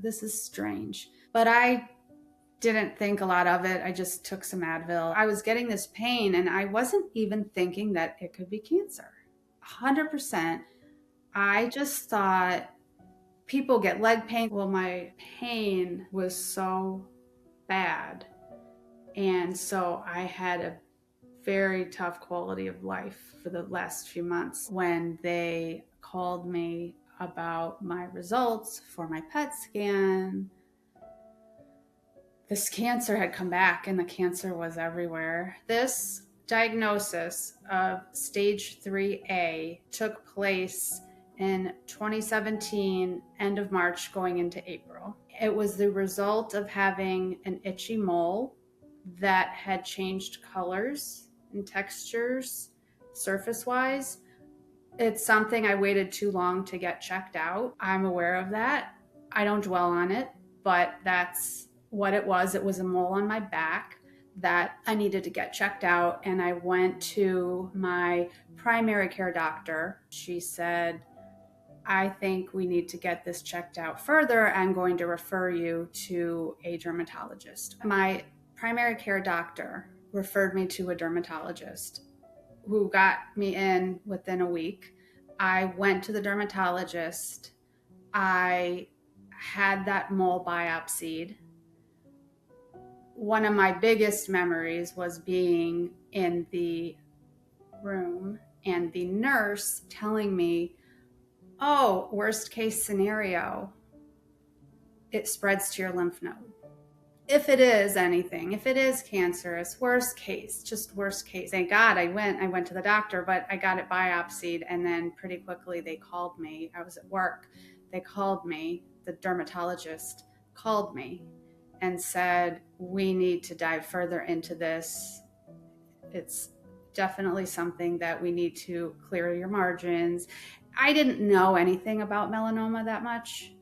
this is strange. But I didn't think a lot of it. I just took some Advil. I was getting this pain and I wasn't even thinking that it could be cancer. 100%. I just thought people get leg pain. Well, my pain was so bad. And so I had a very tough quality of life for the last few months. When they called me about my results for my PET scan, this cancer had come back and the cancer was everywhere. This diagnosis of stage 3A took place in 2017, end of March, going into April. It was the result of having an itchy mole that had changed colors and textures surface-wise. It's something I waited too long to get checked out. I'm aware of that. I don't dwell on it, but that's what it was. It was a mole on my back that I needed to get checked out. And I went to my primary care doctor. She said, I think we need to get this checked out further. I'm going to refer you to a dermatologist. My primary care doctor referred me to a dermatologist who got me in within a week. I went to the dermatologist. I had that mole biopsied. One of my biggest memories was being in the room and the nurse telling me, oh, worst case scenario, it spreads to your lymph node. If it is anything, if it is cancerous, worst case, just worst case. Thank God I went to the doctor, but I got it biopsied, and then pretty quickly they called me. I was at work. They called me, the dermatologist called me and said, we need to dive further into this. It's definitely something that we need to clear your margins. I didn't know anything about melanoma that much.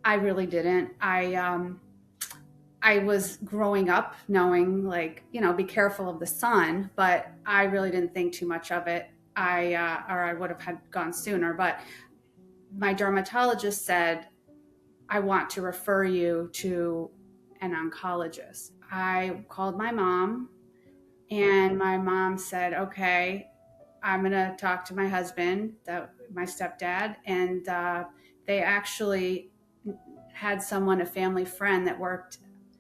I really didn't. I was growing up knowing, like, be careful of the sun, but I really didn't think too much of it. Or I would have had gone sooner. But my dermatologist said, I want to refer you to an oncologist. I called my mom, and my mom said, okay, I'm going to talk to my husband, my stepdad, and they actually had someone, a family friend that worked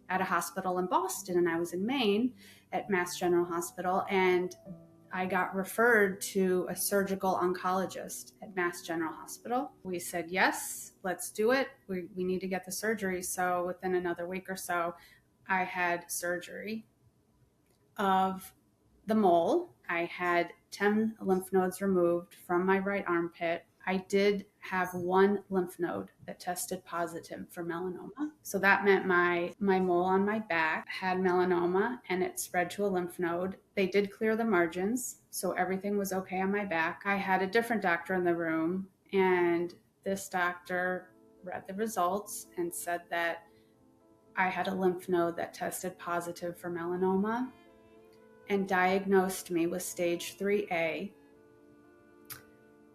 at a hospital in Boston, and I was in Maine at Mass General Hospital, and I got referred to a surgical oncologist at Mass General Hospital. We said, yes, let's do it. We need to get the surgery. So within another week or so, I had surgery of the mole. I had 10 lymph nodes removed from my right armpit. I did have one lymph node that tested positive for melanoma. So that meant my mole on my back had melanoma and it spread to a lymph node. They did clear the margins, so everything was okay on my back. I had a different doctor in the room, and this doctor read the results and said that I had a lymph node that tested positive for melanoma and diagnosed me with stage 3A,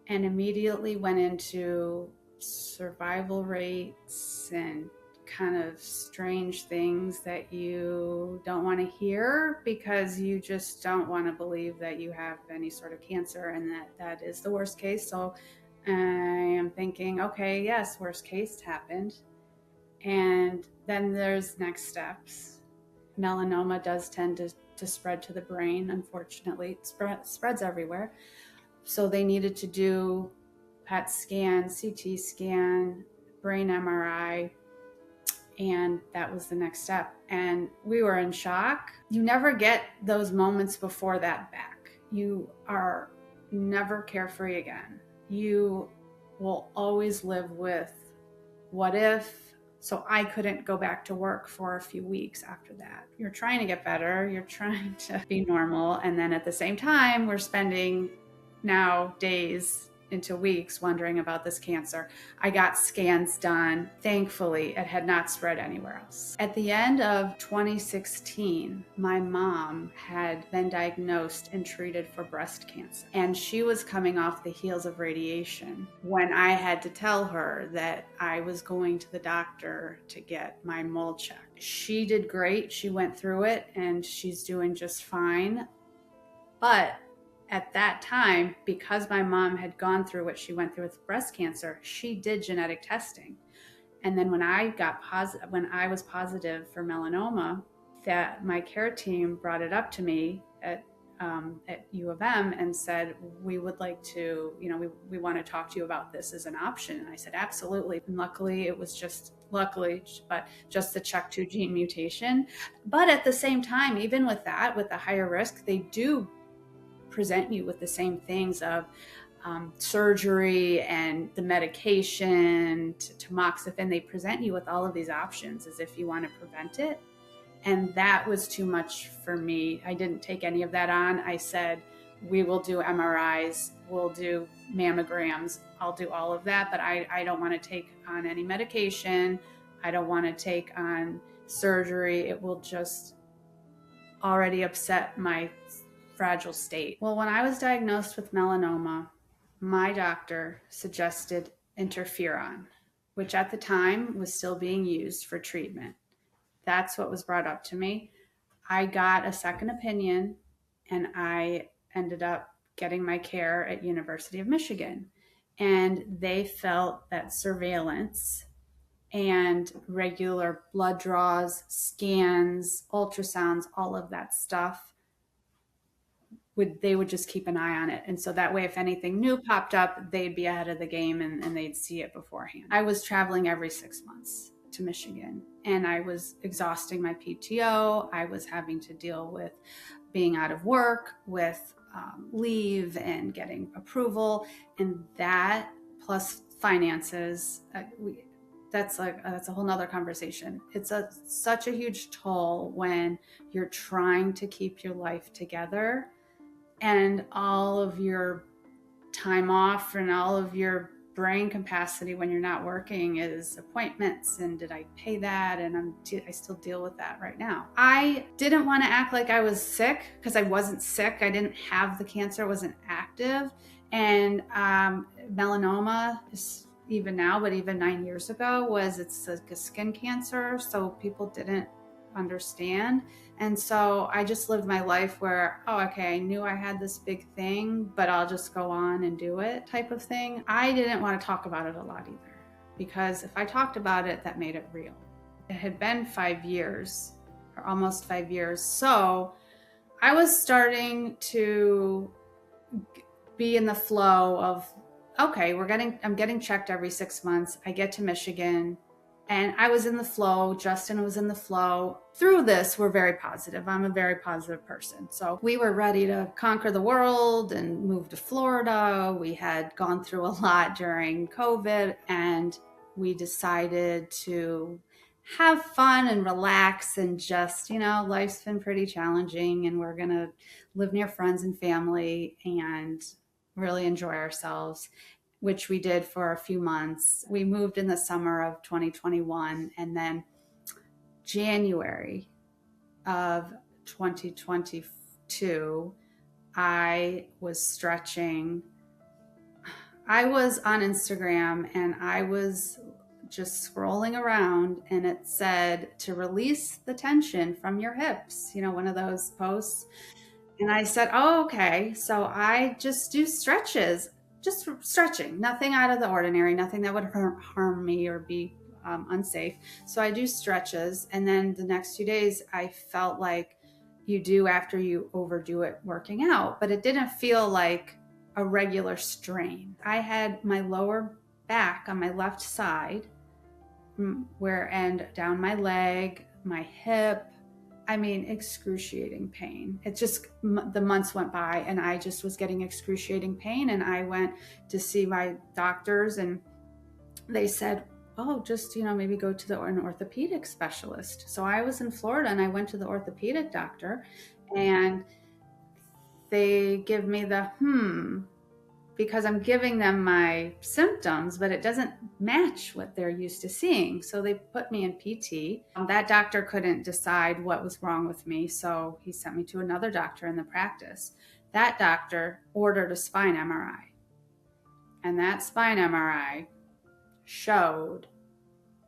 and immediately went into survival rates and kind of strange things that you don't want to hear, because you just don't want to believe that you have any sort of cancer and that is the worst case. So I am thinking, okay, yes, worst case happened. And then there's next steps. Melanoma does tend to spread to the brain. Unfortunately, it spreads everywhere. So they needed to do PET scan, CT scan, brain MRI, and that was the next step. And we were in shock. You never get those moments before that back. You are never carefree again. You will always live with what if. So I couldn't go back to work for a few weeks after that. You're trying to get better. You're trying to be normal. And then at the same time, we're spending now days into weeks wondering about this cancer. I got scans done. Thankfully, it had not spread anywhere else. At the end of 2016, my mom had been diagnosed and treated for breast cancer. And she was coming off the heels of radiation when I had to tell her that I was going to the doctor to get my mole checked. She did great. She went through it and she's doing just fine. But at that time, because my mom had gone through what she went through with breast cancer, she did genetic testing. And then when I was positive for melanoma, that my care team brought it up to me at U of M and said, we would like to, we want to talk to you about this as an option. And I said, absolutely. And luckily, it was just the CHEK2 gene mutation. But at the same time, even with that, with the higher risk, they do present you with the same things of surgery and the medication, tamoxifen. They present you with all of these options as if you want to prevent it. And that was too much for me. I didn't take any of that on. I said, we will do MRIs, we'll do mammograms, I'll do all of that, but I don't want to take on any medication. I don't want to take on surgery. It will just already upset my fragile state. Well, when I was diagnosed with melanoma, my doctor suggested interferon, which at the time was still being used for treatment. That's what was brought up to me. I got a second opinion and I ended up getting my care at University of Michigan. And they felt that surveillance and regular blood draws, scans, ultrasounds, all of that stuff, they would just keep an eye on it. And so that way, if anything new popped up, they'd be ahead of the game and they'd see it beforehand. I was traveling every 6 months to Michigan and I was exhausting my PTO. I was having to deal with being out of work, with leave and getting approval, and that plus finances, that's a whole nother conversation. It's such a huge toll when you're trying to keep your life together and all of your time off and all of your brain capacity when you're not working is appointments, and did I pay that? And I still deal with that right now. I didn't want to act like I was sick because I wasn't sick. I didn't have the cancer, wasn't active. And melanoma is even now, but even 9 years ago, it's like a skin cancer. So people didn't understand. And so I just lived my life where, oh, okay, I knew I had this big thing, but I'll just go on and do it type of thing. I didn't want to talk about it a lot either, because if I talked about it, that made it real. It had been 5 years, or almost 5 years. So I was starting to be in the flow of, okay, I'm getting checked every 6 months. I get to Michigan. And I was in the flow. Justin was in the flow. Through this, we're very positive. I'm a very positive person. So we were ready to conquer the world and move to Florida. We had gone through a lot during COVID, and we decided to have fun and relax and just, life's been pretty challenging, and we're going to live near friends and family and really enjoy ourselves, which we did for a few months. We moved in the summer of 2021, and then January of 2022, I was stretching. I was on Instagram and I was just scrolling around, and it said to release the tension from your hips, one of those posts. And I said, oh, okay. So I just do stretches. Just stretching, nothing out of the ordinary, nothing that would harm me or be unsafe. So I do stretches. And then the next 2 days, I felt like you do after you overdo it working out, but it didn't feel like a regular strain. I had my lower back on my left side, and down my leg, my hip, excruciating pain. It just, the months went by and I just was getting excruciating pain. And I went to see my doctors and they said, oh, just, maybe go to an orthopedic specialist. So I was in Florida and I went to the orthopedic doctor and they give me the, because I'm giving them my symptoms, but it doesn't match what they're used to seeing. So they put me in PT. That doctor couldn't decide what was wrong with me, so he sent me to another doctor in the practice. That doctor ordered a spine MRI. And that spine MRI showed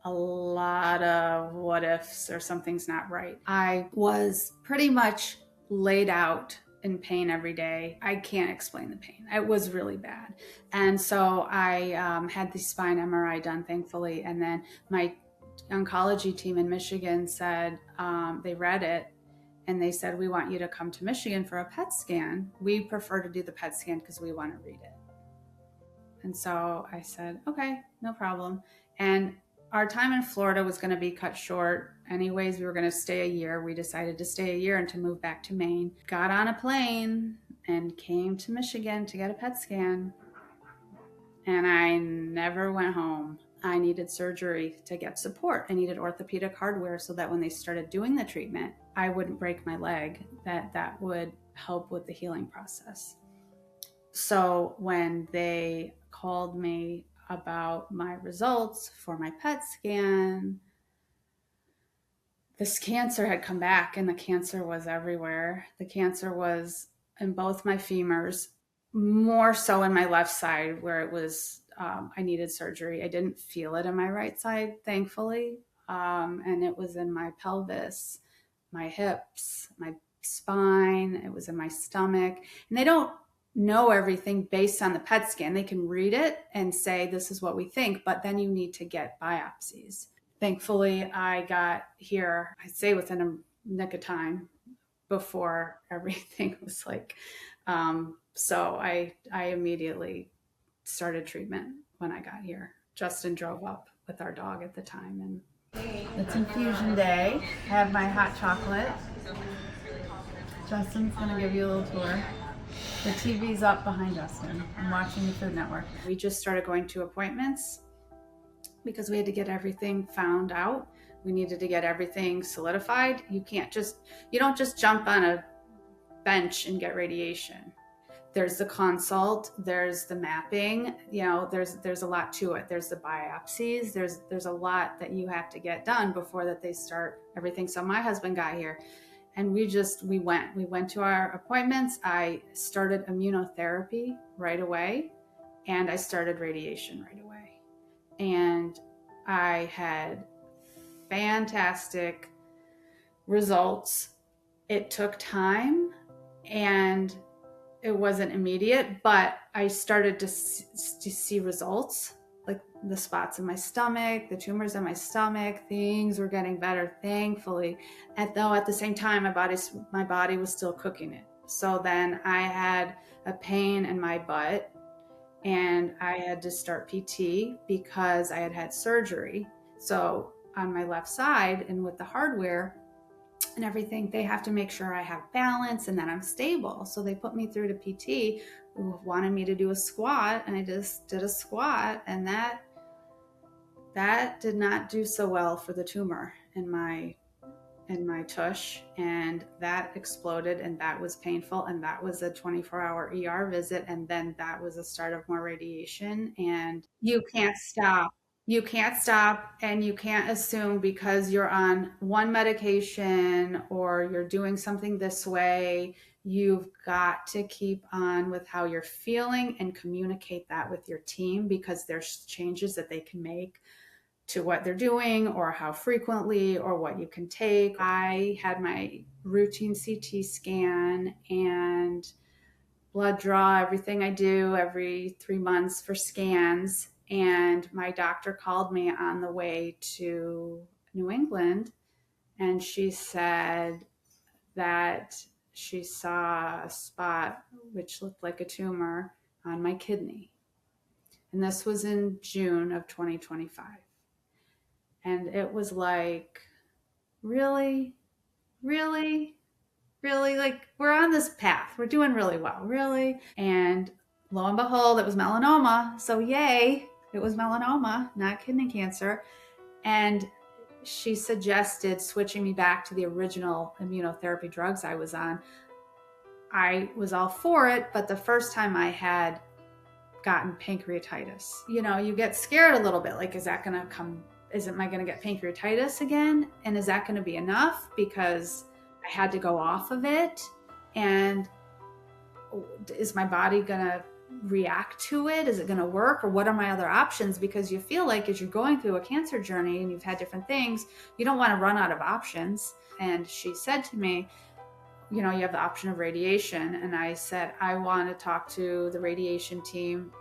a lot of what ifs or something's not right. I was pretty much laid out in pain every day. I can't explain the pain. It was really bad. And so I had the spine MRI done, thankfully. And then my oncology team in Michigan said, they read it and they said, we want you to come to Michigan for a PET scan. We prefer to do the PET scan because we want to read it. And so I said, okay, no problem. And our time in Florida was going to be cut short. Anyways, we were going to stay a year. We decided to stay a year and to move back to Maine. Got on a plane and came to Michigan to get a PET scan. And I never went home. I needed surgery to get support. I needed orthopedic hardware so that when they started doing the treatment, I wouldn't break my leg, that would help with the healing process. So when they called me about my results for my PET scan, this cancer had come back and the cancer was everywhere. The cancer was in both my femurs, more so in my left side where it was, I needed surgery. I didn't feel it in my right side, thankfully. And it was in my pelvis, my hips, my spine, it was in my stomach. And they don't know everything based on the PET scan. They can read it and say, this is what we think, but then you need to get biopsies. Thankfully, I got here, I'd say within a nick of time before everything was like, so I immediately started treatment when I got here. Justin drove up with our dog at the time. And it's infusion day. I have my hot chocolate. Justin's gonna give you a little tour. The TV's up behind Justin. I'm watching the Food Network. We just started going to appointments because we had to get everything found out. We needed to get everything solidified. You don't just jump on a bench and get radiation. There's the consult, there's the mapping, there's a lot to it. There's the biopsies, there's a lot that you have to get done before that they start everything. So my husband got here and we went to our appointments. I started immunotherapy right away and I started radiation right away. And I had fantastic results. It took time and it wasn't immediate, but I started to see results, like the spots in my stomach, the tumors in my stomach, things were getting better, thankfully. Though at the same time, my body was still cooking it. So then I had a pain in my butt and I had to start PT because I had had surgery. So on my left side and with the hardware and everything, they have to make sure I have balance and that I'm stable. So they put me through to PT who wanted me to do a squat, and I just did a squat, and that did not do so well for the tumor in my tush, and that exploded, and that was painful, and that was a 24-hour ER visit, and then that was the start of more radiation. And you can't stop. You can't stop, and you can't assume because you're on one medication or you're doing something this way. You've got to keep on with how you're feeling and communicate that with your team, because there's changes that they can make to what they're doing or how frequently or what you can take. I had my routine CT scan and blood draw, everything I do every 3 months for scans. And my doctor called me on the way to New England, and she said that she saw a spot which looked like a tumor on my kidney. And this was in June of 2025. And it was like, really, like, we're on this path. We're doing really well, really. And lo and behold, it was melanoma. So yay, it was melanoma, not kidney cancer. And she suggested switching me back to the original immunotherapy drugs I was on. I was all for it, but the first time I had gotten pancreatitis. You know, you get scared a little bit, like, is that going to come? Am I going to get pancreatitis again? And is that going to be enough? Because I had to go off of it. And is my body going to react to it? Is it going to work? Or what are my other options? Because you feel like as you're going through a cancer journey and you've had different things, you don't want to run out of options. And she said to me, you know, you have the option of radiation. And I said, I want to talk to the radiation team.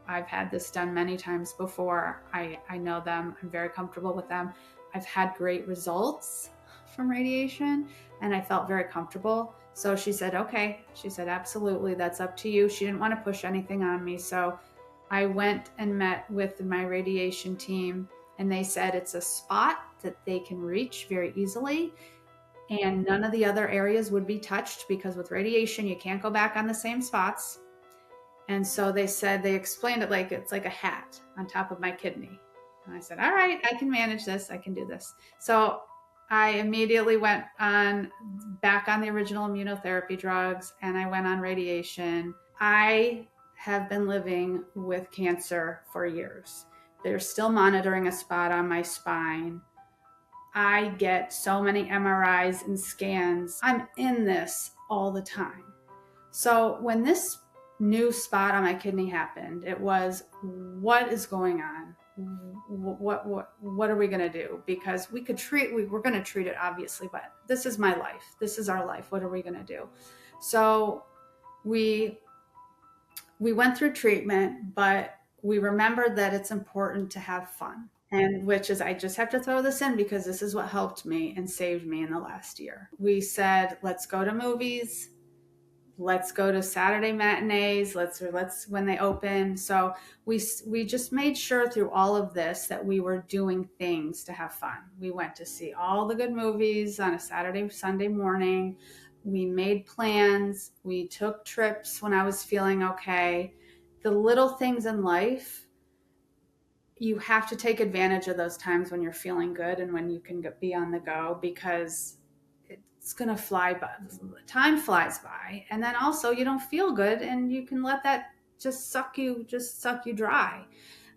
I've had this done many times before. I know them. I'm very comfortable with them. I've had great results from radiation and I felt very comfortable. So she said, okay. She said, absolutely. That's up to you. She didn't want to push anything on me. So I went and met with my radiation team and they said it's a spot that they can reach very easily. And none of the other areas would be touched because with radiation, you can't go back on the same spots. And so they said, they explained it like it's like a hat on top of my kidney. And I said, all right, I can manage this. I can do this. So I immediately went back on the original immunotherapy drugs and I went on radiation. I have been living with cancer for years. They're still monitoring a spot on my spine. I get so many MRIs and scans. I'm in this all the time. So when this new spot on my kidney happened, it was, what is going on? What are we going to do? Because we're going to treat it obviously, but this is my life. This is our life. What are we going to do? So we went through treatment, but we remembered that it's important to have fun. And which is, I just have to throw this in because this is what helped me and saved me in the last year. We said, let's go to movies. Let's go to Saturday matinees. Let's when they open. So we just made sure through all of this that we were doing things to have fun. We went to see all the good movies on a Saturday, Sunday morning. We made plans. We took trips when I was feeling okay. The little things in life, you have to take advantage of those times when you're feeling good and when you can be on the go, because it's going to fly by. Time flies by. And then also you don't feel good and you can let that just suck you dry,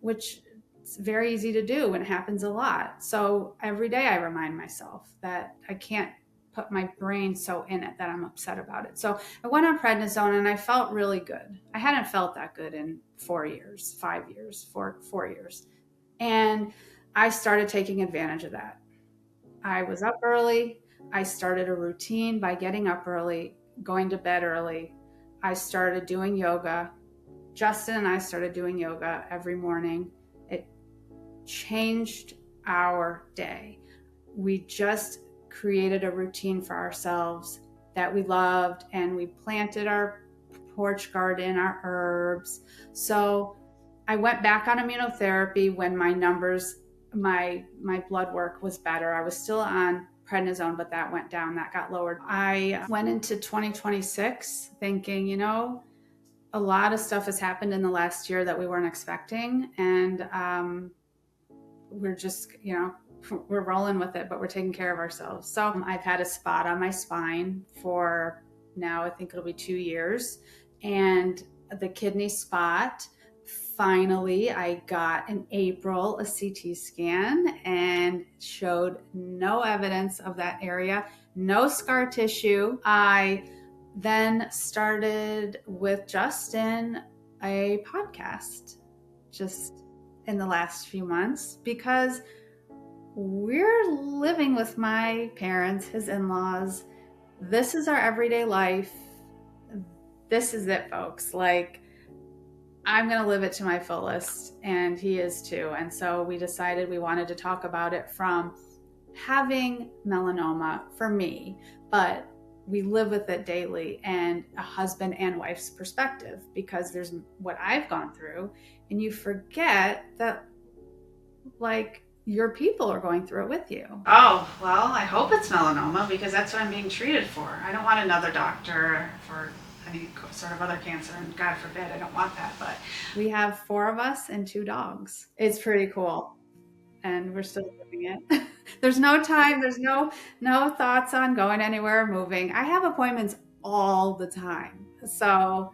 which it's very easy to do and it happens a lot. So every day I remind myself that I can't put my brain so in it that I'm upset about it. So I went on prednisone and I felt really good. I hadn't felt that good in 4 years. And I started taking advantage of that. I was up early. I started a routine by getting up early, going to bed early. I started doing yoga. Justin and I started doing yoga every morning. It changed our day. We just created a routine for ourselves that we loved, and we planted our porch garden, our herbs. So I went back on immunotherapy when my numbers, my blood work was better. I was still on prednisone, but that went down, that got lowered. I went into 2026 thinking, you know, a lot of stuff has happened in the last year that we weren't expecting. And we're just, you know, we're rolling with it, but we're taking care of ourselves. So I've had a spot on my spine for now, I think it'll be 2 years. And the kidney spot, finally, I got in April a CT scan and showed no evidence of that area, no scar tissue. I then started with Justin a podcast just in the last few months because we're living with my parents, his in-laws. This is our everyday life. This is it, folks. Like, I'm going to live it to my fullest, and he is too. And so we decided we wanted to talk about it from having melanoma for me, but we live with it daily, and a husband and wife's perspective, because there's what I've gone through, and you forget that, like, your people are going through it with you. Oh, well, I hope it's melanoma because that's what I'm being treated for. I don't want another doctor for any sort of other cancer, and God forbid, I don't want that. But we have 4 of us and 2 dogs. It's pretty cool, and we're still living it. There's no time. There's no thoughts on going anywhere or moving. I have appointments all the time, so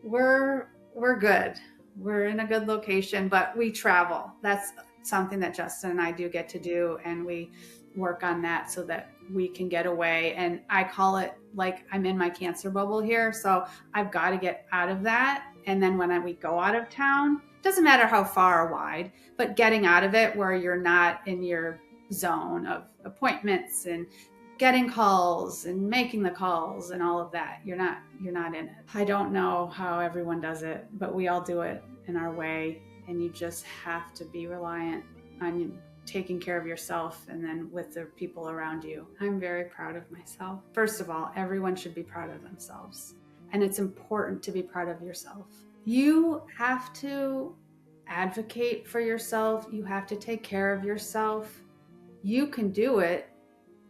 we're we're good. We're in a good location, but we travel. That's something that Justin and I do get to do, and we work on that so that we can get away. And I call it like I'm in my cancer bubble here, so I've got to get out of that. And then when we go out of town, doesn't matter how far or wide, but getting out of it where you're not in your zone of appointments and getting calls and making the calls and all of that. You're not in it. I don't know how everyone does it, but we all do it in our way, and you just have to be reliant on taking care of yourself and then with the people around you. I'm very proud of myself. First of all, everyone should be proud of themselves, and it's important to be proud of yourself. You have to advocate for yourself. You have to take care of yourself. You can do it,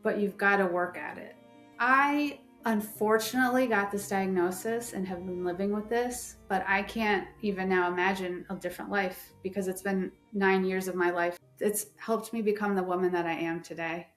but you've got to work at it. I unfortunately got this diagnosis and have been living with this, but I can't even now imagine a different life because it's been 9 years of my life. It's helped me become the woman that I am today.